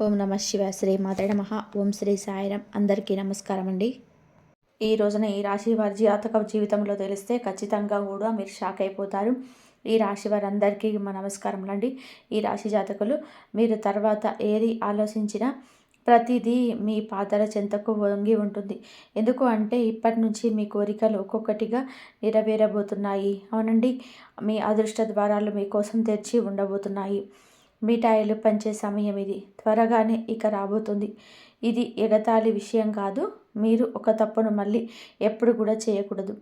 ఓం నమ శివ శ్రీ మాతే నమః. ఓం శ్రీ సాయిరాం. అందరికీ నమస్కారం అండి. ఈ రోజున ఈ రాశి వారి జాతక జీవితంలో తెలిస్తే ఖచ్చితంగా కూడా మీరు షాక్ అయిపోతారు. ఈ రాశి వారందరికీ మా నమస్కారములండి. ఈ రాశి జాతకులు మీరు తర్వాత ఏది ఆలోచించినా ప్రతిదీ మీ పాదాల చెంతకు వంగి ఉంటుంది. ఎందుకు అంటే ఇప్పటి నుంచి మీ కోరికలు ఒక్కొక్కటిగా నెరవేరబోతున్నాయి. అవునండి, మీ అదృష్ట ద్వారాలు మీకోసం తెరిచి ఉండబోతున్నాయి. మిఠాయిలు పంచే సమయం ఇది త్వరగానే ఇక రాబోతుంది. ఇది ఎగతాళి విషయం కాదు. మీరు ఒక తప్పును మళ్ళీ ఎప్పుడు కూడా చేయకూడదు.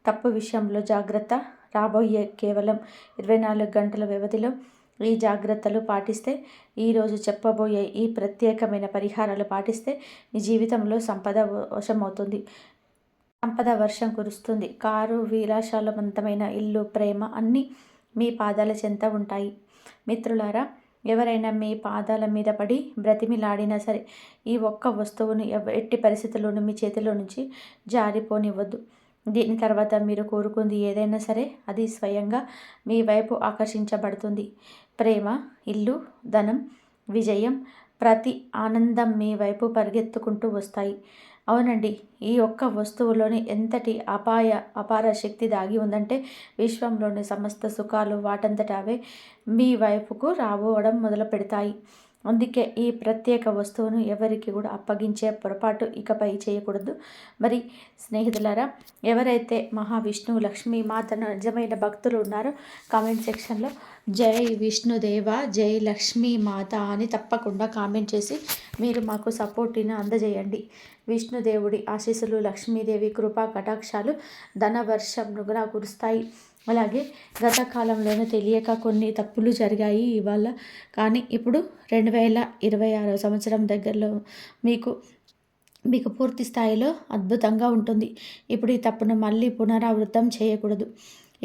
తప్పు విషయంలో జాగ్రత్త. రాబోయే కేవలం 24 గంటల వ్యవధిలో ఈ జాగ్రత్తలు పాటిస్తే, ఈరోజు చెప్పబోయే ఈ ప్రత్యేకమైన పరిహారాలు పాటిస్తే మీ జీవితంలో సంపద వశమవుతుంది. సంపద వర్షం కురుస్తుంది. కారు, విలాసాలవంతమైన ఇల్లు, ప్రేమ అన్నీ మీ పాదాల చెంత ఉంటాయి. మిత్రులారా, ఎవరైనా మీ పాదాల మీద పడి బ్రతిమిలాడినా సరే ఈ ఒక్క వస్తువును ఎట్టి పరిస్థితుల్లోనూ మీ చేతిలో నుంచి జారిపోనివ్వద్దు. దీని తర్వాత మీరు కోరుకుంది ఏదైనా సరే అది స్వయంగా మీ వైపు ఆకర్షించబడుతుంది. ప్రేమ, ఇల్లు, ధనం, విజయం, ప్రతి ఆనందం మీ వైపు పరిగెత్తుకుంటూ వస్తాయి. అవునండి, ఈ ఒక్క వస్తువులోని ఎంతటి అపార శక్తి దాగి ఉందంటే విశ్వంలోని సమస్త సుఖాలు వాటంతట అవే మీ వైపుకు రాబోవడం మొదలు పెడతాయి. అందుకే ఈ ప్రత్యేక వస్తువును ఎవరికి కూడా అప్పగించే పొరపాటు ఇకపై చేయకూడదు. మరి స్నేహితులారా, ఎవరైతే మహావిష్ణువు లక్ష్మీ మాతను నిజమైన భక్తులు ఉన్నారో కామెంట్ సెక్షన్లో జై విష్ణుదేవ, జై లక్ష్మీ మాత అని తప్పకుండా కామెంట్ చేసి మీరు మాకు సపోర్ట్ని అందజేయండి. విష్ణుదేవుడి ఆశీస్సులు, లక్ష్మీదేవి కృపా కటాక్షాలు ధనవర్షంగా కురుస్తాయి. అలాగే గత కాలంలోనే తెలియక కొన్ని తప్పులు జరిగాయి ఇవాళ, కానీ ఇప్పుడు 2026 సంవత్సరం దగ్గరలో మీకు పూర్తి స్థాయిలో అద్భుతంగా ఉంటుంది. ఇప్పుడు ఈ తప్పును మళ్ళీ పునరావృతం చేయకూడదు.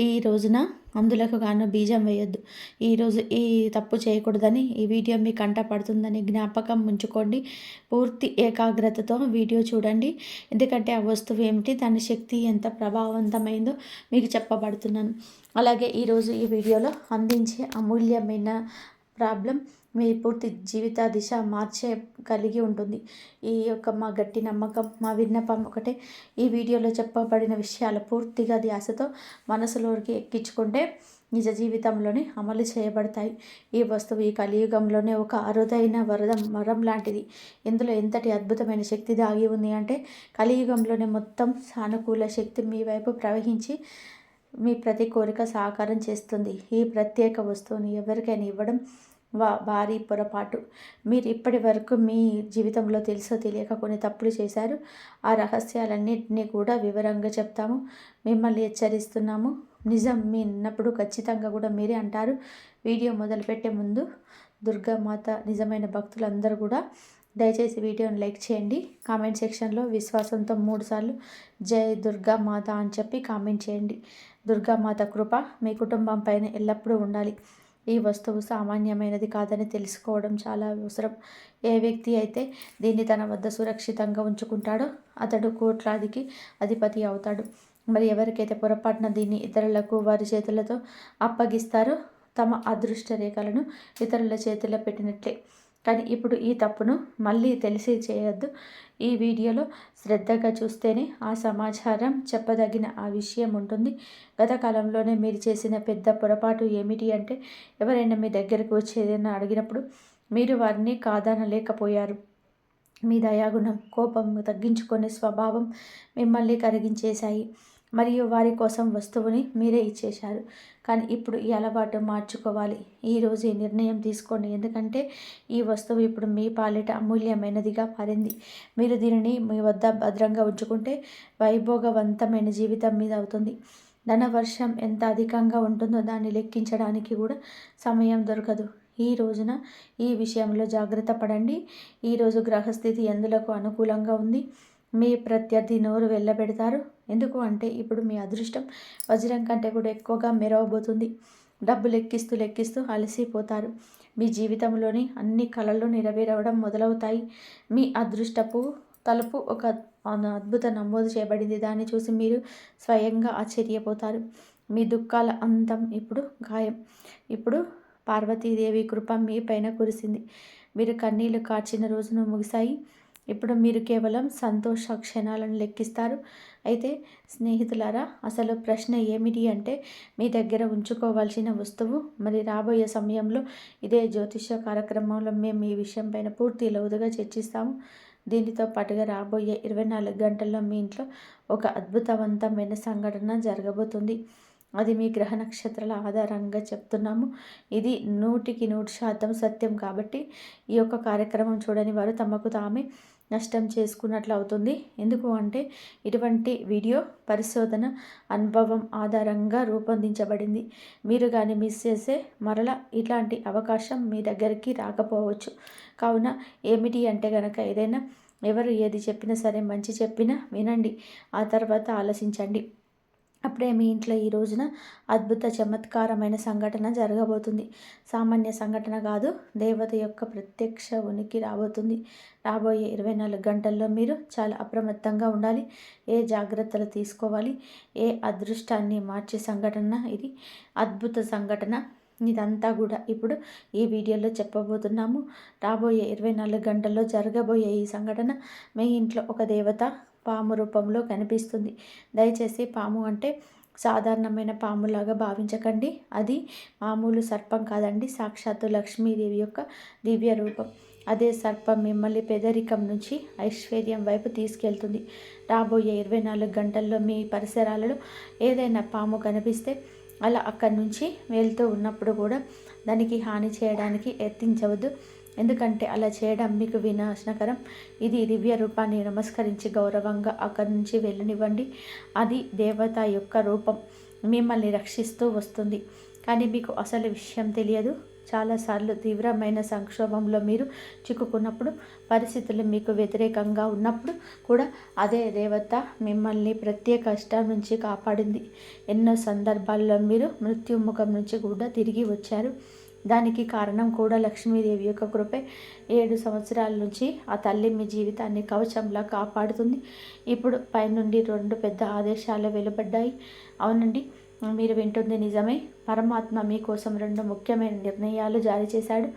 ఈ రోజున అందులకు గాను బీజం వేయొద్దు. ఈరోజు ఈ తప్పు చేయకూడదని ఈ వీడియో మీ కంట పడుతుందని జ్ఞాపకం ఉంచుకోండి. పూర్తి ఏకాగ్రతతో వీడియో చూడండి. ఎందుకంటే ఆ వస్తువు ఏమిటి, దాని శక్తి ఎంత ప్రభావవంతమైందో మీకు చెప్పబడుతున్నాను. అలాగే ఈరోజు ఈ వీడియోలో అందించే అమూల్యమైన ప్రాబ్లం మీ పూర్తి జీవిత దిశ మార్చే కలిగి ఉంటుంది. ఈ యొక్క మా గట్టి నమ్మకం, మా విన్నపం ఒకటే. ఈ వీడియోలో చెప్పబడిన విషయాలు పూర్తిగా ధ్యాసతో మనసులోకి ఎక్కించుకుంటే నిజ జీవితంలోనే అమలు చేయబడతాయి. ఈ వస్తువు ఈ కలియుగంలోనే ఒక అరుదైన వరం లాంటిది. ఇందులో ఎంతటి అద్భుతమైన శక్తి దాగి ఉంది అంటే కలియుగంలోనే మొత్తం సానుకూల శక్తి మీ వైపు ప్రవహించి మీ ప్రతి కోరిక సాకారం చేస్తుంది. ఈ ప్రత్యేక వస్తువుని ఎవరికైనా ఇవ్వడం భారీ పొరపాటు. మీరు ఇప్పటి వరకు మీ జీవితంలో తెలుసో తెలియక కొన్ని తప్పులు చేశారు. ఆ రహస్యాలన్నింటినీ కూడా వివరంగా చెప్తాము. మిమ్మల్ని హెచ్చరిస్తున్నాము. నిజం మీ ఉన్నప్పుడు ఖచ్చితంగా కూడా మీరే అంటారు. వీడియో మొదలుపెట్టే ముందు దుర్గామాత నిజమైన భక్తులందరూ కూడా దయచేసి వీడియోని లైక్ చేయండి. కామెంట్ సెక్షన్లో విశ్వాసంతో 3 సార్లు జై దుర్గామాత అని చెప్పి కామెంట్ చేయండి. దుర్గామాత కృప మీ కుటుంబం పైన ఎల్లప్పుడూ ఉండాలి. ఈ వస్తువు సామాన్యమైనది కాదని తెలుసుకోవడం చాలా అవసరం. ఏ వ్యక్తి అయితే దీన్ని తన వద్ద సురక్షితంగా ఉంచుకుంటాడో అతడు కోట్లాదికి అధిపతి అవుతాడు. మరి ఎవరికైతే పొరపాటున దీన్ని ఇతరులకు వారి చేతులతో అప్పగిస్తారో తమ అదృష్ట రేఖలను ఇతరుల చేతుల్లో పెట్టినట్లే. కానీ ఇప్పుడు ఈ తప్పును మళ్ళీ తెలిసి చేయొద్దు. ఈ వీడియోలో శ్రద్ధగా చూస్తేనే ఆ సమాచారం చెప్పదగిన ఆ విషయం ఉంటుంది. గత కాలంలోనే మీరు చేసిన పెద్ద పొరపాటు ఏమిటి అంటే ఎవరైనా మీ దగ్గరకు వచ్చి ఏదైనా అడిగినప్పుడు మీరు వారిని కాదనలేకపోయారు. మీ దయాగుణం, కోపం తగ్గించుకునే స్వభావం మిమ్మల్ని కరిగించేశాయి. మరియు వారి కోసం వస్తువుని మీరే ఇచ్చేశారు. కానీ ఇప్పుడు ఈ అలవాటు మార్చుకోవాలి. ఈరోజు ఈ నిర్ణయం తీసుకోండి. ఎందుకంటే ఈ వస్తువు ఇప్పుడు మీ పాలిట అమూల్యమైనదిగా మారింది. మీరు దీనిని మీ వద్ద భద్రంగా ఉంచుకుంటే వైభోగవంతమైన జీవితం మీద అవుతుంది. ధనవర్షం ఎంత అధికంగా ఉంటుందో దాన్ని లెక్కించడానికి కూడా సమయం దొరకదు. ఈ రోజున ఈ విషయంలో జాగ్రత్త పడండి. ఈరోజు గ్రహస్థితి ఎందులకు అనుకూలంగా ఉంది. మీ ప్రత్యర్థి నోరు వెళ్ళబెడతారు. ఎందుకు అంటే ఇప్పుడు మీ అదృష్టం వజ్రం కంటే కూడా ఎక్కువగా మెరవబోతుంది. డబ్బు లెక్కిస్తూ అలసిపోతారు. మీ జీవితంలోని అన్ని కళలు నెరవేరవడం మొదలవుతాయి. మీ అదృష్టపు తలుపు ఒక అద్భుత నమోదు చేయబడింది. దాన్ని చూసి మీరు స్వయంగా ఆశ్చర్యపోతారు. మీ దుఃఖాల అంతం ఇప్పుడు ఖాయం. ఇప్పుడు పార్వతీదేవి కృప మీ పైన కురిసింది. మీరు కన్నీళ్లు కార్చిన రోజును ముగిశాయి. ఇప్పుడు మీరు కేవలం సంతోష క్షణాలను లెక్కిస్తారు. అయితే స్నేహితులారా, అసలు ప్రశ్న ఏమిటి అంటే, మీ దగ్గర ఉంచుకోవాల్సిన వస్తువు. మరి రాబోయే సమయంలో ఇదే జ్యోతిష్య కార్యక్రమంలో మేము ఈ విషయం పైన పూర్తి లోతుగా చర్చిస్తాము. దీనితో పాటుగా రాబోయే 24 గంటల్లో మీ ఇంట్లో ఒక అద్భుతవంతమైన సంఘటన జరగబోతుంది. అది మీ గ్రహ నక్షత్రాల ఆధారంగా చెప్తున్నాము. ఇది 100% సత్యం. కాబట్టి ఈ యొక్క కార్యక్రమం చూడని వారు తమకు తామే నష్టం చేసుకున్నట్లు అవుతుంది. ఎందుకు అంటే ఇటువంటి వీడియో పరిశోధన అనుభవం ఆధారంగా రూపొందించబడింది. మీరు కానీ మిస్ చేసే మరలా ఇట్లాంటి అవకాశం మీ దగ్గరికి రాకపోవచ్చు. కావున ఏమిటి అంటే గనక, ఏదైనా ఎవరు ఏది చెప్పినా సరే, మంచి చెప్పినా వినండి, ఆ తర్వాత ఆలోచించండి. అప్పుడే మీ ఇంట్లో ఈ రోజున అద్భుత చమత్కారమైన సంఘటన జరగబోతుంది. సామాన్య సంఘటన కాదు, దేవత యొక్క ప్రత్యక్ష ఉనికి రాబోతుంది. రాబోయే 24 గంటల్లో మీరు చాలా అప్రమత్తంగా ఉండాలి. ఏ జాగ్రత్తలు తీసుకోవాలి, ఏ అదృష్టాన్ని మార్చే సంఘటన ఇది, అద్భుత సంఘటన. ఇదంతా కూడా ఇప్పుడు ఈ వీడియోలో చెప్పబోతున్నాము. రాబోయే 24 గంటల్లో జరగబోయే ఈ సంఘటన మీ ఇంట్లో ఒక దేవత పాము రూపంలో కనిపిస్తుంది. దయచేసి పాము అంటే సాధారణమైన పాములాగా భావించకండి. అది మామూలు సర్పం కాదండి, సాక్షాత్తు లక్ష్మీదేవి యొక్క దివ్య రూపం. అదే సర్పం మిమ్మల్ని పేదరికం నుంచి ఐశ్వర్యం వైపు తీసుకెళ్తుంది. రాబోయే 24 గంటల్లో మీ పరిసరాలలో ఏదైనా పాము కనిపిస్తే అలా అక్కడి నుంచి వెళ్తూ ఉన్నప్పుడు కూడా దానికి హాని చేయడానికి యత్నించవద్దు. ఎందుకంటే అలా చేయడం మీకు వినాశనకరం. ఇది దివ్య రూపాన్ని నమస్కరించి గౌరవంగా అక్కడి నుంచి వెళ్ళనివ్వండి. అది దేవత యొక్క రూపం, మిమ్మల్ని రక్షిస్తూ వస్తుంది. కానీ మీకు అసలు విషయం తెలియదు. చాలాసార్లు తీవ్రమైన సంక్షోభంలో మీరు చిక్కుకున్నప్పుడు, పరిస్థితులు మీకు వ్యతిరేకంగా ఉన్నప్పుడు కూడా అదే దేవత మిమ్మల్ని ప్రత్యేక కష్టం నుంచి కాపాడింది. ఎన్నో సందర్భాల్లో మీరు మృత్యుముఖం నుంచి కూడా తిరిగి వచ్చారు. దానికి కారణం కూడా లక్ష్మీదేవి యొక్క కృపే. 7 సంవత్సరాల నుంచి ఆ తల్లి మీ జీవితాన్ని కవచంలా కాపాడుతుంది. ఇప్పుడు పైనుండి 2 పెద్ద ఆదేశాలు వెలువడ్డాయి. అవునండి, మీరు వింటుంది నిజమే. పరమాత్మ మీకోసం 2 ముఖ్యమైన నిర్ణయాలు జారీ చేశాడు.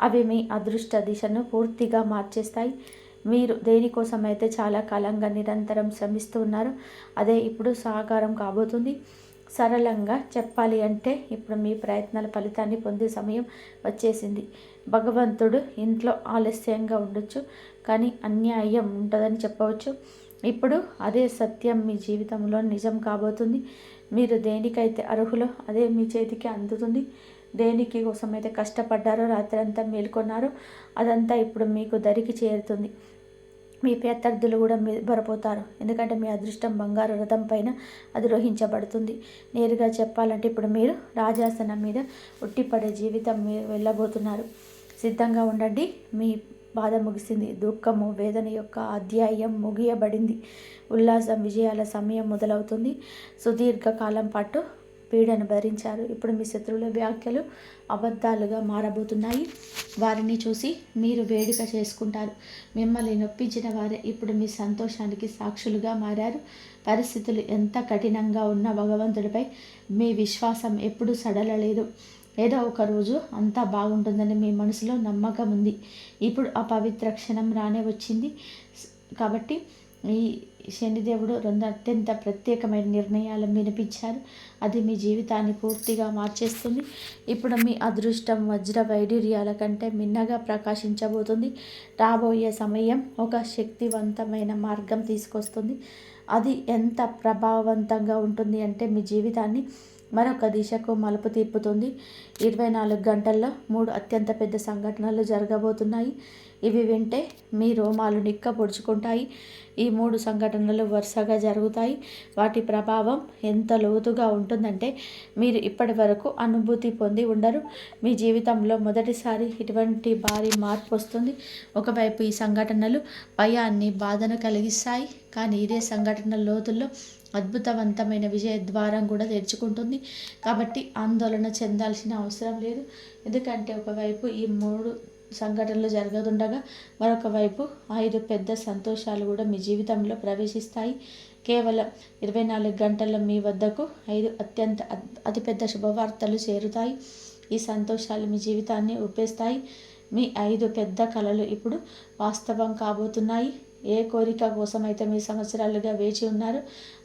అవి మీ అదృష్ట దిశను పూర్తిగా మార్చేస్తాయి. మీరు దేనికోసమైతే చాలా కాలంగా నిరంతరం శ్రమిస్తూ ఉన్నారు, అదే ఇప్పుడు సాకారం కాబోతుంది. సరళంగా చెప్పాలి అంటే ఇప్పుడు మీ ప్రయత్నాల ఫలితాన్ని పొందే సమయం వచ్చేసింది. భగవంతుడు ఇంట్లో ఆలస్యంగా ఉండొచ్చు, కానీ అన్యాయం ఉంటుందని చెప్పవచ్చు. ఇప్పుడు అదే సత్యం మీ జీవితంలో నిజం కాబోతుంది. మీరు దేనికైతే అర్హులో అదే మీ చేతికి అందుతుంది. దేనికి కోసమైతే కష్టపడ్డారో, రాత్రంతా మేల్కొన్నారో, అదంతా ఇప్పుడు మీకు దరికి చేరుతుంది. మీ ప్రత్యర్థులు కూడా బరపోతారు. ఎందుకంటే మీ అదృష్టం బంగారు రథం పైన అధిరోహించబడుతుంది. నేరుగా చెప్పాలంటే ఇప్పుడు మీరు రాజాసనం మీద ఉట్టిపడే జీవితం మీరు వెళ్ళబోతున్నారు. సిద్ధంగా ఉండండి. మీ బాధ ముగిసింది. దుఃఖము, వేదన యొక్క అధ్యాయం ముగియబడింది. ఉల్లాసం, విజయాల సమయం మొదలవుతుంది. సుదీర్ఘకాలం పాటు పీడను భరించారు. ఇప్పుడు మీ శత్రువుల వ్యాఖ్యలు అబద్ధాలుగా మారబోతున్నాయి. వారిని చూసి మీరు వేడుక చేసుకుంటారు. మిమ్మల్ని నొప్పించిన వారే ఇప్పుడు మీ సంతోషానికి సాక్షులుగా మారారు. పరిస్థితులు ఎంత కఠినంగా ఉన్న భగవంతుడిపై మీ విశ్వాసం ఎప్పుడూ సడలలేదు. ఏదో ఒక రోజు అంతా బాగుంటుందని మీ మనసులో నమ్మకం ఉంది. ఇప్పుడు ఆ పవిత్ర క్షణం రానే వచ్చింది. కాబట్టి ఈ శనిదేవుడు 2 అత్యంత ప్రత్యేకమైన నిర్ణయాలు వినిపించారు. అది మీ జీవితాన్ని పూర్తిగా మార్చేస్తుంది. ఇప్పుడు మీ అదృష్టం వజ్ర వైడూర్యాల కంటే మిన్నగా ప్రకాశించబోతుంది. రాబోయే సమయం ఒక శక్తివంతమైన మార్గం తీసుకొస్తుంది. అది ఎంత ప్రభావవంతంగా ఉంటుంది అంటే మీ జీవితాన్ని మరొక దిశకు మలుపు తిప్పుతుంది. 24 గంటల్లో 3 అత్యంత పెద్ద సంఘటనలు జరగబోతున్నాయి. ఇవి వింటే మీ రోమాలు నిక్క పొడుచుకుంటాయి. ఈ 3 సంఘటనలు వరుసగా జరుగుతాయి. వాటి ప్రభావం ఎంత లోతుగా ఉంటుందంటే మీరు ఇప్పటి వరకు అనుభూతి పొంది ఉండరు. మీ జీవితంలో మొదటిసారి ఇటువంటి భారీ మార్పు వస్తుంది. ఒకవైపు ఈ సంఘటనలు భయాన్ని, బాధను కలిగిస్తాయి. కానీ ఇదే సంఘటన లోతుల్లో అద్భుతవంతమైన విజయ ద్వారం కూడా తెరుచుకుంటుంది. కాబట్టి ఆందోళన చెందాల్సిన అవసరం లేదు. ఎందుకంటే ఒకవైపు ఈ 3 సంఘటనలు జరుగుతుండగా మరొక వైపు 5 పెద్ద సంతోషాలు కూడా మీ జీవితంలో ప్రవేశిస్తాయి. కేవలం 24 గంటల్లో మీ వద్దకు 5 అతిపెద్ద శుభవార్తలు చేరుతాయి. ఈ సంతోషాలు మీ జీవితాన్ని ఊపేస్తాయి. మీ 5 పెద్ద కలలు ఇప్పుడు వాస్తవం కాబోతున్నాయి. ఏ కోరిక కోసమైతే మీ సంవత్సరాలుగా వేచి ఉన్నారో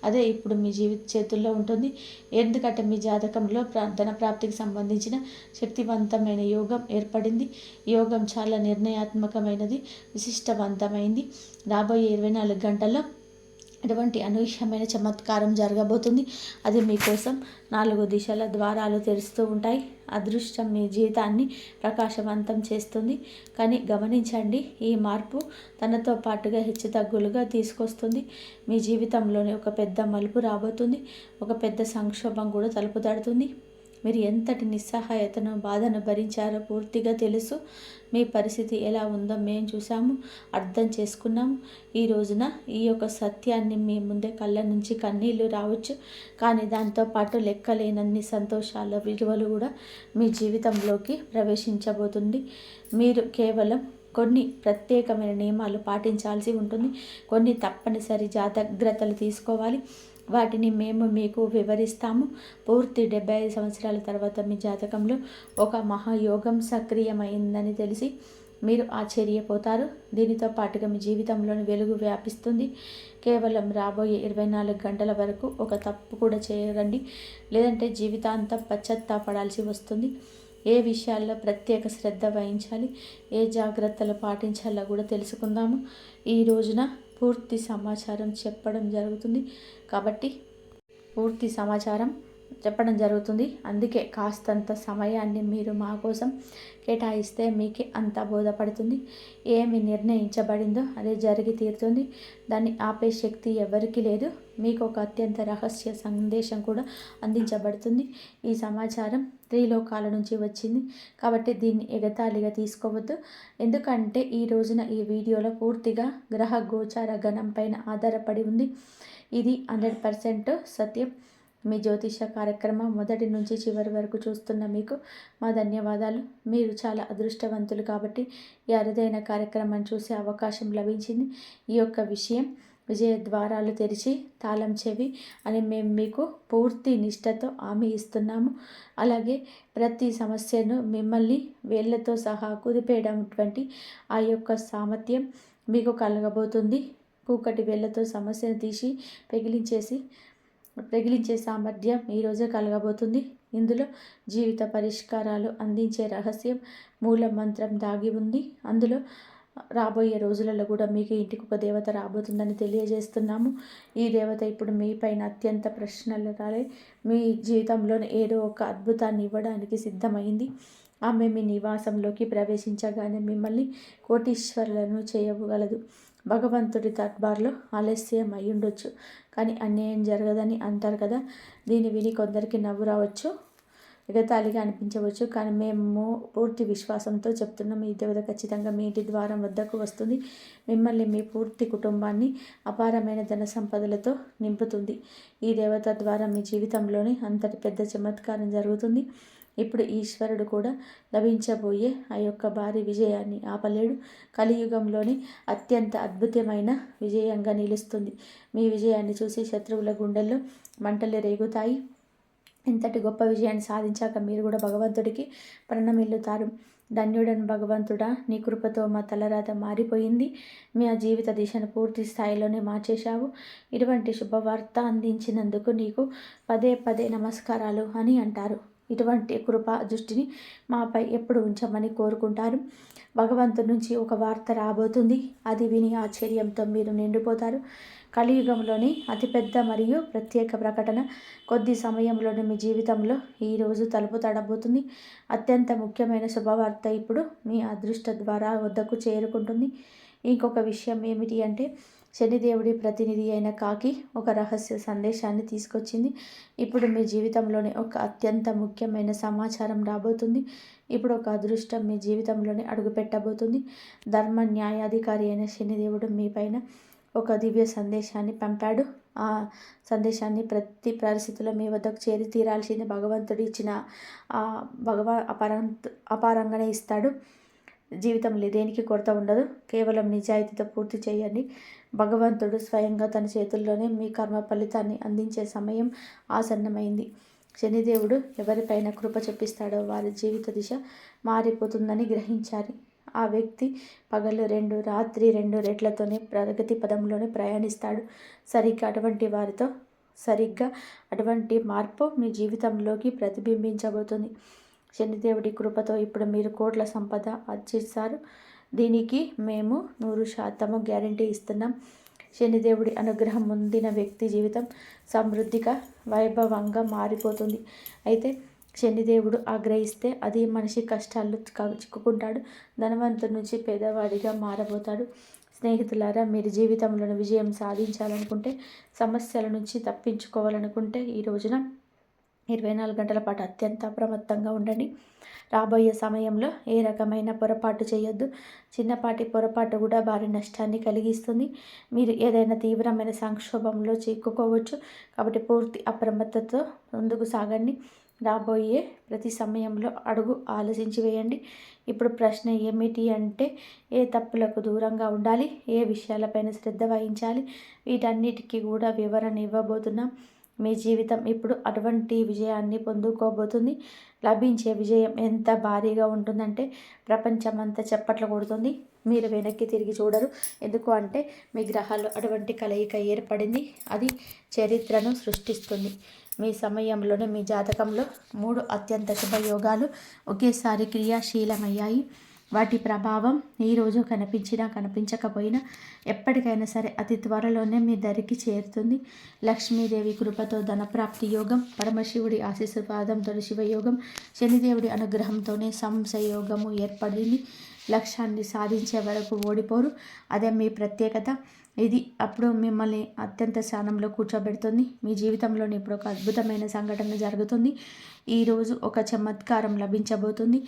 అదే ఇప్పుడు మీ జీవిత చేతుల్లో ఉంటుంది. ఎందుకంటే మీ జాతకంలో ధన ప్రాప్తికి సంబంధించిన శక్తివంతమైన యోగం ఏర్పడింది. యోగం చాలా నిర్ణయాత్మకమైనది, విశిష్టవంతమైంది. రాబోయే 24 గంటల్లో ఎటువంటి అనూహ్యమైన చమత్కారం జరగబోతుంది. అది మీకోసం 4 దిశల ద్వారాలు తెరుస్తూ ఉంటాయి. అదృష్టం మీ జీవితాన్ని ప్రకాశవంతం చేస్తుంది. కానీ గమనించండి, ఈ మార్పు తనతో పాటుగా హెచ్చుతగ్గులుగా తీసుకొస్తుంది. మీ జీవితంలోనే ఒక పెద్ద మలుపు రాబోతుంది. ఒక పెద్ద సంక్షోభం కూడా తలుపు తడుతుంది. మీరు ఎంతటి నిస్సహాయతను, బాధను భరించారో పూర్తిగా తెలుసు. మీ పరిస్థితి ఎలా ఉందో మేము చూసాము, అర్థం చేసుకున్నాము. ఈ రోజున ఈ యొక్క సత్యాన్ని మీ ముందే కళ్ళ నుంచి కన్నీళ్లు రావచ్చు. కానీ దాంతోపాటు లెక్కలేనన్ని సంతోషాల విలువలు కూడా మీ జీవితంలోకి ప్రవేశించబోతుంది. మీరు కేవలం కొన్ని ప్రత్యేకమైన నియమాలు పాటించాల్సి ఉంటుంది. కొన్ని తప్పనిసరి జాగ్రత్తలు తీసుకోవాలి. వాటిని మేము మీకు వివరిస్తాము. పూర్తి 75 సంవత్సరాల తర్వాత మీ జాతకంలో ఒక మహాయోగం సక్రియమైందని తెలిసి మీరు ఆశ్చర్యపోతారు. దీనితో పాటుగా మీ జీవితంలోని వెలుగు వ్యాపిస్తుంది. కేవలం రాబోయే 24 గంటల వరకు ఒక తప్పు కూడా చేయరండి, లేదంటే జీవితాంతం పశ్చాత్తాపడాల్సి వస్తుంది. ఏ విషయాల్లో ప్రత్యేక శ్రద్ధ వహించాలి, ఏ జాగ్రత్తలు పాటించాలో కూడా తెలుసుకుందాము. ఈ రోజున పూర్తి సమాచారం చెప్పడం జరుగుతుంది. కాబట్టి పూర్తి సమాచారం చెప్పడం జరుగుతుంది. అందుకే కాస్తంత సమయాన్ని మీరు మా కోసం కేటాయిస్తే మీకే అంత బోధపడుతుంది. ఏమి నిర్ణయించబడిందో అదే జరిగి తీరుతుంది. దాన్ని ఆపే శక్తి ఎవరికీ లేదు. మీకు ఒక అత్యంత రహస్య సందేశం కూడా అందించబడుతుంది. ఈ సమాచారం త్రిలోకాల నుంచి వచ్చింది కాబట్టి దీన్ని ఎగతాళిగా తీసుకోవద్దు. ఎందుకంటే ఈ రోజున ఈ వీడియోలో పూర్తిగా గ్రహ గోచార గణం పైన ఆధారపడి ఉంది. ఇది 100% సత్యం. మీ జ్యోతిష కార్యక్రమం మొదటి నుంచి చివరి వరకు చూస్తున్న మీకు మా ధన్యవాదాలు. మీరు చాలా అదృష్టవంతులు కాబట్టి ఈ అరుదైన కార్యక్రమాన్ని చూసే అవకాశం లభించింది. ఈ యొక్క విషయం విజయ ద్వారాలు తెరిచి తాళం చెవి అని మేము మీకు పూర్తి నిష్ఠతో హామీ ఇస్తున్నాము. అలాగే ప్రతి సమస్యను మిమ్మల్ని వేళ్లతో సహా కుదిపేయటువంటి ఆ యొక్క సామర్థ్యం మీకు కలగబోతుంది. కూకటి వేళ్లతో సమస్యను తీసి పెగిలించే సామర్థ్యం ఈరోజే కలగబోతుంది. ఇందులో జీవిత పరిష్కారాలు అందించే రహస్యం మూల మంత్రం దాగి ఉంది. అందులో రాబోయే రోజులలో కూడా మీకు ఇంటికి ఒక దేవత రాబోతుందని తెలియజేస్తున్నాము. ఈ దేవత ఇప్పుడు మీ పైన అత్యంత ప్రశ్నలు రాలే మీ జీవితంలోని ఏదో ఒక అద్భుతాన్ని ఇవ్వడానికి సిద్ధమైంది. ఆమె మీ నివాసంలోకి ప్రవేశించగానే మిమ్మల్ని కోటీశ్వరులను చేయగలదు. భగవంతుడి దర్బార్లో ఆలస్యం అయి ఉండొచ్చు, కానీ అన్యాయం జరగదని అంటారు కదా. దీన్ని విని కొందరికి నవ్వు రావచ్చు, ఎగతాళిగా అనిపించవచ్చు. కానీ మేము పూర్తి విశ్వాసంతో చెప్తున్నాం, ఈ దేవత ఖచ్చితంగా మీ ఇంటి ద్వారం వద్దకు వస్తుంది. మిమ్మల్ని, మీ పూర్తి కుటుంబాన్ని అపారమైన ధన సంపదలతో నింపుతుంది. ఈ దేవత ద్వారా మీ జీవితంలోని అంతటి పెద్ద చమత్కారం జరుగుతుంది. ఇప్పుడు ఈశ్వరుడు కూడా లభించబోయే ఆ యొక్క భారీ విజయాన్ని ఆపలేడు. కలియుగంలోని అత్యంత అద్భుతమైన విజయంగా నిలుస్తుంది. మీ విజయాన్ని చూసి శత్రువుల గుండెల్లో మంటలు రేగుతాయి. ఇంతటి గొప్ప విజయాన్ని సాధించాక మీరు కూడా భగవంతుడికి ప్రణమిల్లుతారు. ధన్యుడను భగవంతుడా, నీ కృపతో మా తలరాత మారిపోయింది. మీ జీవిత దిశను పూర్తి స్థాయిలోనే మార్చేశావు. ఇటువంటి శుభవార్త అందించినందుకు నీకు పదే పదే నమస్కారాలు అని అంటారు. ఇటువంటి కృపా దృష్టిని మాపై ఎప్పుడు ఉంచమని కోరుకుంటారు. భగవంతుడి నుంచి ఒక వార్త రాబోతుంది. అది విని ఆశ్చర్యంతో మీరు నిండిపోతారు. కలియుగంలోని అతిపెద్ద మరియు ప్రత్యేక ప్రకటన కొద్ది సమయంలోనే మీ జీవితంలో ఈరోజు తలుపు తడబోతుంది. అత్యంత ముఖ్యమైన శుభవార్త ఇప్పుడు మీ అదృష్ట ద్వారా వద్దకు చేరుకుంటుంది. ఇంకొక విషయం ఏమిటి అంటే, శనిదేవుడి ప్రతినిధి అయిన కాకి ఒక రహస్య సందేశాన్ని తీసుకొచ్చింది. ఇప్పుడు మీ జీవితంలోనే ఒక అత్యంత ముఖ్యమైన సమాచారం రాబోతుంది. ఇప్పుడు ఒక అదృష్టం మీ జీవితంలోనే అడుగుపెట్టబోతుంది. ధర్మ న్యాయాధికారి అయిన శనిదేవుడు మీ పైన ఒక దివ్య సందేశాన్ని పంపాడు. ఆ సందేశాన్ని ప్రతి పరిస్థితుల్లో మీ వద్దకు చేరి తీరాల్సింది. భగవంతుడు ఇచ్చిన అపారంగానే ఇస్తాడు. జీవితంలో దేనికి కొరత ఉండదు. కేవలం నిజాయితీతో పూర్తి చేయండి. భగవంతుడు స్వయంగా తన చేతుల్లోనే మీ కర్మ ఫలితాన్ని అందించే సమయం ఆసన్నమైంది. శనిదేవుడు ఎవరిపైన కృప చూపిస్తాడో వారి జీవిత దిశ మారిపోతుందని గ్రహించాలి. ఆ వ్యక్తి పగలు 2 రాత్రి 2 రెట్లతోనే ప్రగతి పదంలోనే ప్రయాణిస్తాడు. సరిగ్గా అటువంటి మార్పు మీ జీవితంలోకి ప్రతిబింబించబోతుంది. శనిదేవుడి కృపతో ఇప్పుడు మీరు కోట్ల సంపద ఆర్జిస్తారు. దీనికి మేము 100% గ్యారంటీ ఇస్తున్నాం. శనిదేవుడి అనుగ్రహం పొందిన వ్యక్తి జీవితం సమృద్ధిగా వైభవంగా మారిపోతుంది. అయితే శనిదేవుడు ఆగ్రహిస్తే అది మనిషి కష్టాల్లో చిక్కుకుంటాడు. ధనవంతుడి నుంచి పేదవాడిగా మారబోతాడు. స్నేహితులారా, మీరు జీవితంలో విజయం సాధించాలనుకుంటే, సమస్యల నుంచి తప్పించుకోవాలనుకుంటే ఈ రోజున 24 గంటల పాటు అత్యంత అప్రమత్తంగా ఉండండి. రాబోయే సమయంలో ఏ రకమైన పొరపాటు చేయొద్దు. చిన్నపాటి పొరపాటు కూడా భారీ నష్టాన్ని కలిగిస్తుంది. మీరు ఏదైనా తీవ్రమైన సంక్షోభంలో చిక్కుకోవచ్చు. కాబట్టి పూర్తి అప్రమత్తతో ముందుకు సాగండి. రాబోయే ప్రతి సమయంలో అడుగు ఆలోచించి వేయండి. ఇప్పుడు ప్రశ్న ఏమిటి అంటే, ఏ తప్పులకు దూరంగా ఉండాలి, ఏ విషయాలపైన శ్రద్ధ వహించాలి, వీటన్నిటికీ కూడా వివరణ ఇవ్వబోతున్నాం. మీ జీవితం ఇప్పుడు అటువంటి విజయాన్ని పొందుకోబోతుంది. లభించే విజయం ఎంత భారీగా ఉంటుందంటే ప్రపంచమంతా చప్పట్లు కొడుతుంది. మీరు వెనక్కి తిరిగి చూడరు. ఎందుకు అంటే మీ గ్రహాల్లో అటువంటి కలయిక ఏర్పడింది. అది చరిత్రను సృష్టిస్తుంది. మీ సమయంలోనే మీ జాతకంలో 3 అత్యంత శుభయోగాలు ఒకేసారి క్రియాశీలమయ్యాయి. వాటి ప్రభావం ఈరోజు కనిపించినా కనిపించకపోయినా ఎప్పటికైనా సరే అతి త్వరలోనే మీ దరికి చేరుతుంది. లక్ష్మీదేవి కృపతో ధనప్రాప్తి యోగం, పరమశివుడి ఆశీర్వాదంతో శివయోగం, శనిదేవుడి అనుగ్రహంతోనే సంశయోగము ఏర్పడింది. లక్ష్యాన్ని సాధించే వరకు ఓడిపోరు. అదే మీ ప్రత్యేకత. ఇది అప్పుడు మిమ్మల్ని అత్యంత స్థానంలో కూర్చోబెడుతుంది. మీ జీవితంలోని ఇప్పుడు ఒక అద్భుతమైన సంఘటన జరుగుతుంది. ఈరోజు ఒక చమత్కారం లభించబోతుంది.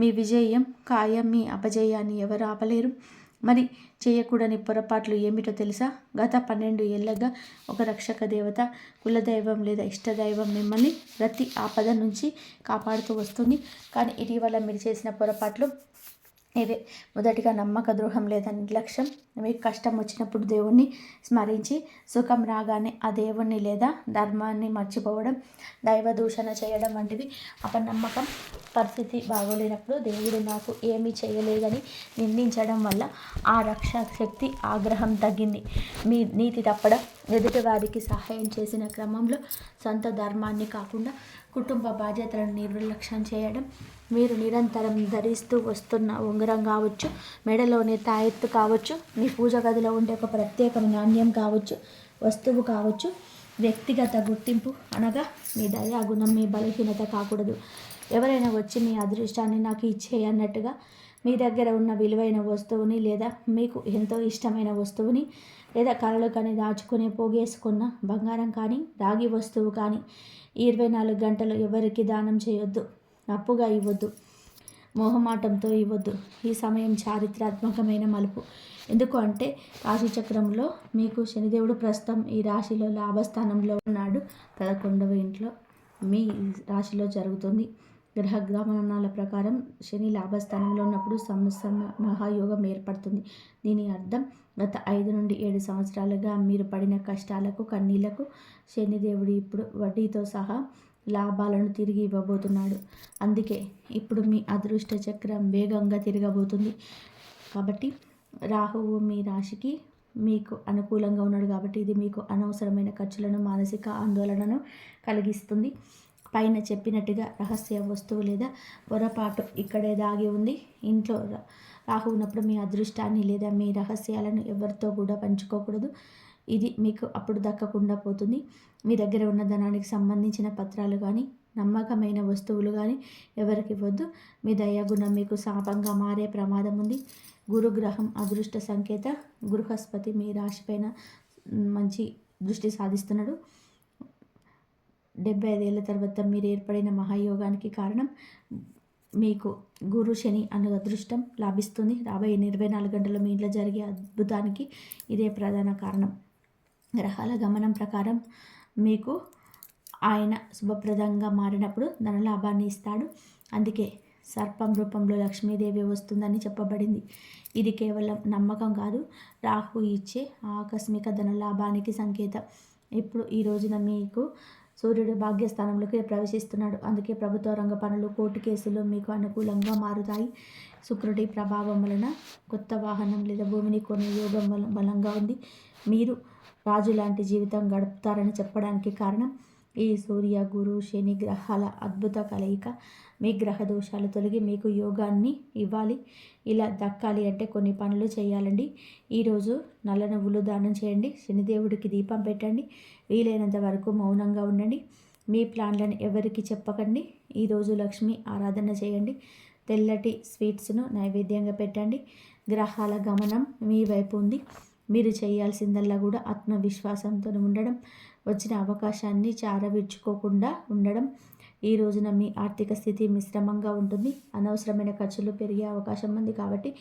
మీ విజయం ఖాయం. మీ అపజయాన్ని ఎవరు ఆపలేరు. మరి చేయకూడని పొరపాట్లు ఏమిటో తెలుసా? గత 12 ఏళ్ళగా ఒక రక్షక దేవత, కులదైవం లేదా ఇష్టదైవం మిమ్మల్ని ప్రతి ఆపద నుంచి కాపాడుతూ వస్తుంది. కానీ ఇటీవల మీరు చేసిన పొరపాట్లు ఇవే. మొదటిగా నమ్మక ద్రోహం లేదా నిర్లక్ష్యం. మీకు కష్టం వచ్చినప్పుడు దేవుణ్ణి స్మరించి, సుఖం రాగానే ఆ దేవుణ్ణి లేదా ధర్మాన్ని మర్చిపోవడం, దైవ దూషణ చేయడం వంటివి. అపనమ్మకం. పరిస్థితి బాగోలేనప్పుడు దేవుడు నాకు ఏమీ చేయలేదని నిందించడం వల్ల ఆ రక్షా శక్తి ఆగ్రహం తగ్గింది. మీ నీతి తప్పడం. ఎదుటివారికి సహాయం చేసిన క్రమంలో సొంత ధర్మాన్ని కాకుండా కుటుంబ బాధ్యతలను నిర్లక్ష్యం చేయడం. మీరు నిరంతరం ధరిస్తూ వస్తున్న ఉంగరం కావచ్చు, మెడలోని తాయెత్తు కావచ్చు, మీ పూజ గదిలో ఉండే ఒక ప్రత్యేకమైన నాణ్యం కావచ్చు, వస్తువు కావచ్చు. వ్యక్తిగత గుర్తింపు అనగా మీ దయాగుణం మీ బలహీనత కాకూడదు. ఎవరైనా వచ్చి మీ అదృష్టాన్ని నాకు ఇచ్చేయన్నట్టుగా మీ దగ్గర ఉన్న విలువైన వస్తువుని లేదా మీకు ఎంతో ఇష్టమైన వస్తువుని లేదా కలలు కానీ దాచుకుని పోగేసుకున్న బంగారం కానీ రాగి వస్తువు కానీ 24 గంటలు ఎవరికి దానం చేయొద్దు. అప్పుగా ఇవ్వద్దు. మోహమాటంతో ఇవ్వద్దు. ఈ సమయం చారిత్రాత్మకమైన మలుపు. ఎందుకు అంటే రాశిచక్రంలో మీకు శనిదేవుడు ప్రస్తుతం ఈ రాశిలో లాభస్థానంలో ఉన్నాడు. 11వ ఇంట్లో మీ రాశిలో జరుగుతుంది. గ్రహ గమనాల ప్రకారం శని లాభస్థానంలో ఉన్నప్పుడు మహాయోగం ఏర్పడుతుంది. దీని అర్థం గత 5 నుండి 7 సంవత్సరాలుగా మీరు పడిన కష్టాలకు, కన్నీళ్లకు శనిదేవుడు ఇప్పుడు వడ్డీతో సహా లాభాలను తిరిగి ఇవ్వబోతున్నాడు. అందుకే ఇప్పుడు మీ అదృష్ట చక్రం వేగంగా తిరగబోతుంది. కాబట్టి రాహువు మీ రాశికి మీకు అనుకూలంగా ఉన్నాడు. కాబట్టి ఇది మీకు అనవసరమైన ఖర్చులను, మానసిక ఆందోళనను కలిగిస్తుంది. పైన చెప్పినట్టుగా రహస్య వస్తువు లేదా పొరపాటు ఇక్కడే దాగి ఉంది. ఇంట్లో రాహు ఉన్నప్పుడు మీ అదృష్టాన్ని లేదా మీ రహస్యాలను ఎవరితో కూడా పంచుకోకూడదు. ఇది మీకు అప్పుడు దక్కకుండా పోతుంది. మీ దగ్గర ఉన్న ధనానికి సంబంధించిన పత్రాలు కానీ, నమ్మకమైన వస్తువులు కానీ ఎవరికి ఇవ్వద్దు. మీ దయాగుణం మీకు శాపంగా మారే ప్రమాదం ఉంది. గురుగ్రహం అదృష్ట సంకేత. బృహస్పతి మీ రాశిపైన మంచి దృష్టి సాధిస్తున్నాడు. 75 ఏళ్ళ తర్వాత మీరు ఏర్పడిన మహాయోగానికి కారణం మీకు గురు శని అనే అదృష్టం లాభిస్తుంది. రాబోయే 24 గంటల్లో మీ ఇంట్లో జరిగే అద్భుతానికి ఇదే ప్రధాన కారణం. గ్రహాల గమనం ప్రకారం మీకు ఆయన శుభప్రదంగా మారినప్పుడు ధనలాభాన్ని ఇస్తాడు. అందుకే సర్పం రూపంలో లక్ష్మీదేవి వస్తుందని చెప్పబడింది. ఇది కేవలం నమ్మకం కాదు, రాహు ఇచ్చే ఆకస్మిక ధనలాభానికి సంకేతం. ఇప్పుడు ఈ రోజున మీకు సూర్యుడు భాగ్యస్థానంలోకి ప్రవేశిస్తున్నాడు. అందుకే ప్రభుత్వ రంగ పనులు, కోర్టు కేసులు మీకు అనుకూలంగా మారుతాయి. శుక్రుడి ప్రభావం వలన కొత్త వాహనం లేదా భూమిని కొనే యోగం బలంగా ఉంది. మీరు రాజు లాంటి జీవితం గడుపుతారని చెప్పడానికి కారణం ఈ సూర్య, గురు, శని గ్రహాల అద్భుత కలయిక. మీ గ్రహ దోషాలు తొలగి మీకు యోగాన్ని ఇవ్వాలి. ఇలా దక్కాలి అంటే కొన్ని పనులు చేయాలండి. ఈరోజు నల్ల నువ్వులు దానం చేయండి. శనిదేవుడికి దీపం పెట్టండి. వీలైనంత వరకు మౌనంగా ఉండండి. మీ ప్లాన్లను ఎవరికి చెప్పకండి. ఈరోజు లక్ష్మి ఆరాధన చేయండి. తెల్లటి స్వీట్స్ను నైవేద్యంగా పెట్టండి. గ్రహాల గమనం మీ వైపు ఉంది. మీరు చేయాల్సిందల్లా కూడా ఆత్మవిశ్వాసంతో ఉండడం, వచ్చిన అవకాశాన్ని చారవిడ్చుకోకుండా ఉండడం. ఈ రోజున మీ ఆర్థిక స్థితి మిశ్రమంగా ఉంటుంది. అనవసరమైన ఖర్చులు పెరిగే అవకాశం ఉంది కాబట్టి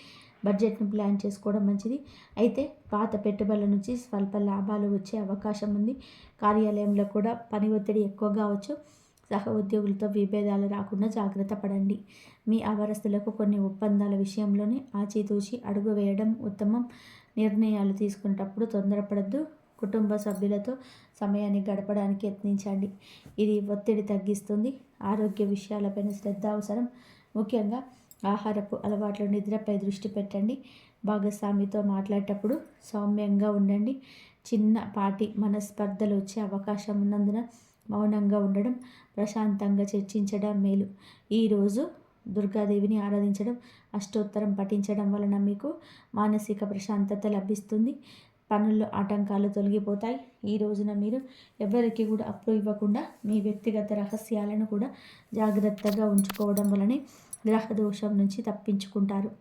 బడ్జెట్ను ప్లాన్ చేసుకోవడం మంచిది. అయితే పాత పెట్టుబడుల నుంచి స్వల్ప లాభాలు వచ్చే అవకాశం ఉంది. కార్యాలయంలో కూడా పని ఒత్తిడి ఎక్కువగా అవచ్చు. సహ ఉద్యోగులతో విభేదాలు రాకుండా జాగ్రత్త పడండి. మీ అవరస్తులకు కొన్ని ఒప్పందాల విషయంలోనే ఆచితూచి అడుగు వేయడం ఉత్తమం. నిర్ణయాలు తీసుకునేటప్పుడు తొందరపడద్దు. కుటుంబ సభ్యులతో సమయాన్ని గడపడానికి యత్నించండి. ఇది ఒత్తిడి తగ్గిస్తుంది. ఆరోగ్య విషయాలపైన శ్రద్ధ అవసరం. ముఖ్యంగా ఆహారపు అలవాట్లు, నిద్రపై దృష్టి పెట్టండి. భాగస్వామితో మాట్లాడేటప్పుడు సౌమ్యంగా ఉండండి. చిన్నపాటి మనస్పర్ధలు వచ్చే అవకాశం ఉన్నందున మౌనంగా ఉండడం, ప్రశాంతంగా చర్చించడం మేలు. ఈరోజు దుర్గాదేవిని ఆరాధించడం, అష్టోత్తరం పఠించడం వలన మీకు మానసిక ప్రశాంతత లభిస్తుంది. పనుల్లో ఆటంకాలు తొలగిపోతాయి. ఈ రోజున మీరు ఎవరికి కూడా అప్పు ఇవ్వకుండా మీ వ్యక్తిగత రహస్యాలను కూడా జాగ్రత్తగా ఉంచుకోవడం వలనే గ్రహ దోషం నుంచి తప్పించుకుంటారు.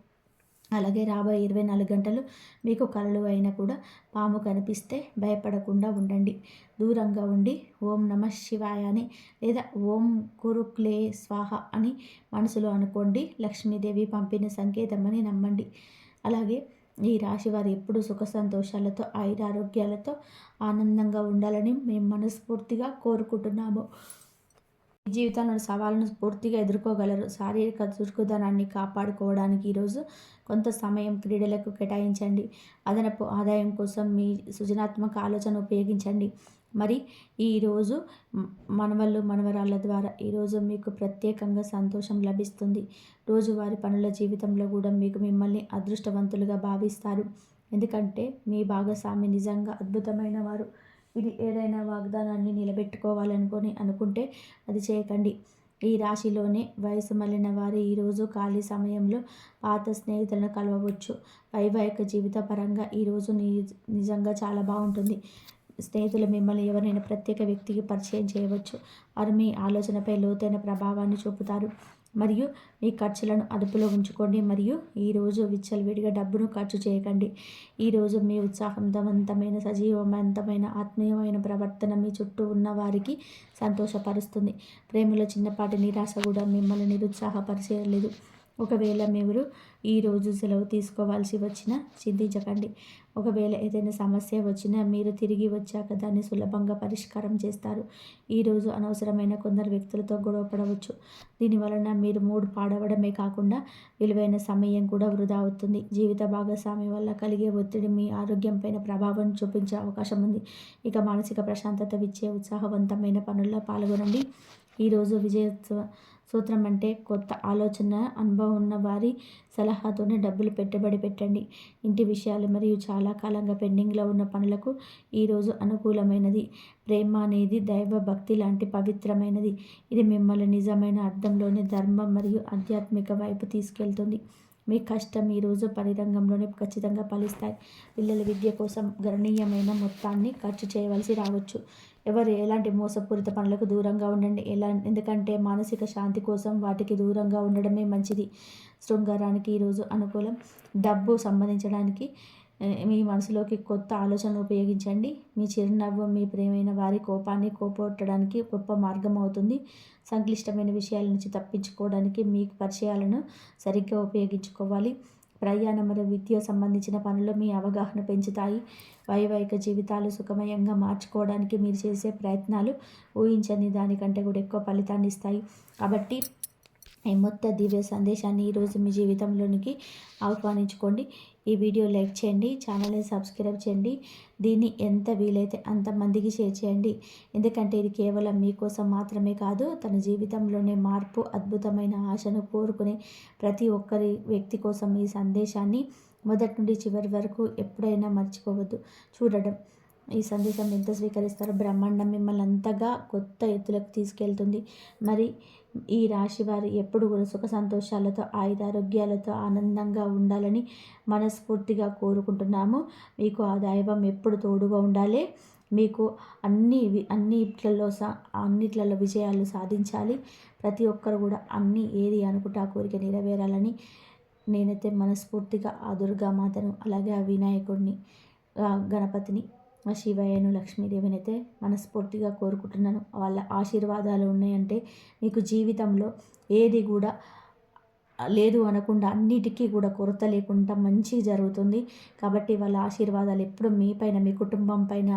అలాగే రాబోయే 24 గంటలు మీకు కలలు అయినా కూడా పాము కనిపిస్తే భయపడకుండా ఉండండి. దూరంగా ఉండి ఓం నమః శివాయ అని లేదా ఓం కురుక్లే స్వాహ అని మనసులో అనుకోండి. లక్ష్మీదేవి పంపిన సంకేతం అని నమ్మండి. అలాగే ఈ రాశి వారు ఎప్పుడూ సుఖ సంతోషాలతో, ఆయురారోగ్యాలతో ఆనందంగా ఉండాలని మేము మనస్ఫూర్తిగా కోరుకుంటున్నాము. జీవితంలోని సవాళ్ళను పూర్తిగా ఎదుర్కోగలరు. శారీరక చురుకుదనాన్ని కాపాడుకోవడానికి ఈరోజు కొంత సమయం క్రీడలకు కేటాయించండి. అదనపు ఆదాయం కోసం మీ సృజనాత్మక ఆలోచన ఉపయోగించండి. మరి ఈరోజు మనవళ్ళు, మనవరాళ్ళ ద్వారా ఈరోజు మీకు ప్రత్యేకంగా సంతోషం లభిస్తుంది. రోజువారి పనుల జీవితంలో కూడా మీకు మిమ్మల్ని అదృష్టవంతులుగా భావిస్తారు. ఎందుకంటే మీ భాగస్వామి నిజంగా అద్భుతమైన వారు. ఇది ఏదైనా వాగ్దానాన్ని అనుకుంటే అది చేయకండి. ఈ రాశిలోనే వయసు మళ్ళిన వారు ఈరోజు ఖాళీ సమయంలో పాత స్నేహితులను కలవవచ్చు. వైవాహిక జీవిత పరంగా ఈరోజు నిజంగా చాలా బాగుంటుంది. స్నేహితులు మిమ్మల్ని ఎవరైనా ప్రత్యేక వ్యక్తికి పరిచయం చేయవచ్చు. వారు మీ ఆలోచనపై లోతైన ప్రభావాన్ని చూపుతారు. మరియు మీ ఖర్చులను అదుపులో ఉంచుకోండి. మరియు ఈరోజు విచ్చలవిడిగా డబ్బును ఖర్చు చేయకండి. ఈరోజు మీ ఉత్సాహవంతమైన, సజీవవంతమైన, ఆత్మీయమైన ప్రవర్తన మీ చుట్టూ ఉన్న వారికి సంతోషపరుస్తుంది. ప్రేమలో చిన్నపాటి నిరాశ కూడా మిమ్మల్ని నిరుత్సాహపరిచేయలేదు. ఒకవేళ మీరు ఈరోజు సెలవు తీసుకోవాల్సి వచ్చినా చింతించకండి. ఒకవేళ ఏదైనా సమస్య వచ్చినా మీరు తిరిగి వచ్చాక దాన్ని సులభంగా పరిష్కారం చేస్తారు. ఈరోజు అనవసరమైన కొందరు వ్యక్తులతో గొడవ పడవచ్చు. దీనివలన మీరు మూడ్ పాడవడమే కాకుండా విలువైన సమయం కూడా వృధా అవుతుంది. జీవిత భాగస్వామి వల్ల కలిగే ఒత్తిడి మీ ఆరోగ్యంపైన ప్రభావం చూపించే అవకాశం ఉంది. ఇక మానసిక ప్రశాంతత ఇచ్చే ఉత్సాహవంతమైన పనుల్లో పాల్గొనండి. ఈరోజు సూత్రం అంటే కొత్త ఆలోచన, అనుభవం ఉన్న వారి సలహాతోనే డబ్బులు పెట్టుబడి పెట్టండి. ఇంటి విషయాలు మరియు చాలా కాలంగా పెండింగ్లో ఉన్న పనులకు ఈరోజు అనుకూలమైనది. ప్రేమ అనేది దైవ భక్తి లాంటి పవిత్రమైనది. ఇది మిమ్మల్ని నిజమైన అర్థంలోనే ధర్మం మరియు ఆధ్యాత్మిక వైపు తీసుకెళ్తుంది. మీ కష్టం ఈరోజు పరిరంగంలోనే ఖచ్చితంగా ఫలిస్తాయి. పిల్లల విద్య కోసం గణనీయమైన మొత్తాన్ని ఖర్చు చేయవలసి రావచ్చు. ఎవరు ఎలాంటి మోసపూరిత పనులకు దూరంగా ఉండండి. ఎందుకంటే మానసిక శాంతి కోసం వాటికి దూరంగా ఉండడమే మంచిది. శృంగారానికి ఈరోజు అనుకూలం. డబ్బు సంబంధించడానికి మీ మనసులోకి కొత్త ఆలోచనలు ఉపయోగించండి. మీ చిరునవ్వు మీ ప్రియమైన వారి కోపాన్ని పోగొట్టడానికి గొప్ప మార్గం అవుతుంది. సంక్లిష్టమైన విషయాల నుంచి తప్పించుకోవడానికి మీ పరిచయాలను సరిగ్గా ఉపయోగించుకోవాలి. ప్రయాణం మరియు విద్య సంబంధించిన పనులు మీ అవగాహన పెంచుతాయి. వైవాహిక జీవితాలు సుఖమయంగా మార్చుకోవడానికి మీరు చేసే ప్రయత్నాలు ఊహించని దానికంటే కూడా ఎక్కువ ఫలితాన్ని ఇస్తాయి. కాబట్టి ఈ మొత్తం దివ్య సందేశాన్ని ఈరోజు మీ జీవితంలోనికి ఆహ్వానించుకోండి. ఈ వీడియో లైక్ చేయండి, ఛానల్ని సబ్స్క్రైబ్ చేయండి. దీన్ని ఎంత వీలైతే అంతమందికి షేర్ చేయండి. ఎందుకంటే ఇది కేవలం మీకోసం మాత్రమే కాదు, తన జీవితంలోనే మార్పు, అద్భుతమైన ఆశను కోరుకునే ప్రతి ఒక్కరి వ్యక్తి కోసం ఈ సందేశాన్ని మొదటి నుండి చివరి వరకు ఎప్పుడైనా మర్చిపోవద్దు చూడడం. ఈ సందేశం ఎంత స్వీకరిస్తారో బ్రహ్మాండం మిమ్మల్ని అంతగా కొత్త ఎత్తులకు తీసుకెళ్తుంది. మరి ఈ రాశి వారు ఎప్పుడు కూడా సుఖ సంతోషాలతో, ఆయురారోగ్యాలతో ఆనందంగా ఉండాలని మనస్ఫూర్తిగా కోరుకుంటున్నాము. మీకు ఆ దైవం ఎప్పుడు తోడుగా ఉండాలి. మీకు అన్నిట్లలో విజయాలు సాధించాలి. ప్రతి ఒక్కరు కూడా ఏది అనుకుంటే ఆ కోరిక నెరవేరాలని నేనైతే మనస్ఫూర్తిగా ఆ దుర్గామాతను, అలాగే ఆ వినాయకుడిని, గణపతిని, ఆ శివయ్యను, లక్ష్మీదేవిని అయితే మనస్ఫూర్తిగా కోరుకుంటున్నాను. వాళ్ళ ఆశీర్వాదాలు ఉన్నాయంటే మీకు జీవితంలో ఏది కూడా లేదు అనకుండా అన్నిటికీ కూడా కొరత లేకుండా మంచి జరుగుతుంది. కాబట్టి వాళ్ళ ఆశీర్వాదాలు ఎప్పుడు మీ పైన, మీ కుటుంబం పైన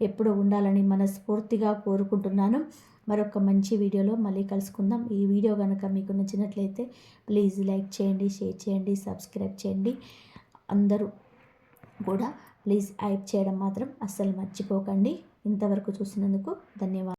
ఎప్పుడు ఉండాలని మనస్ఫూర్తిగా కోరుకుంటున్నాను. మరొక మంచి వీడియోలో మళ్ళీ కలుసుకుందాం. ఈ వీడియో కనుక మీకు నచ్చినట్లయితే ప్లీజ్ లైక్ చేయండి, షేర్ చేయండి, సబ్స్క్రైబ్ చేయండి. అందరూ కూడా ప్లీజ్ హైప్ చేయడం మాత్రం అస్సలు మర్చిపోకండి. ఇంతవరకు చూసినందుకు ధన్యవాదాలు.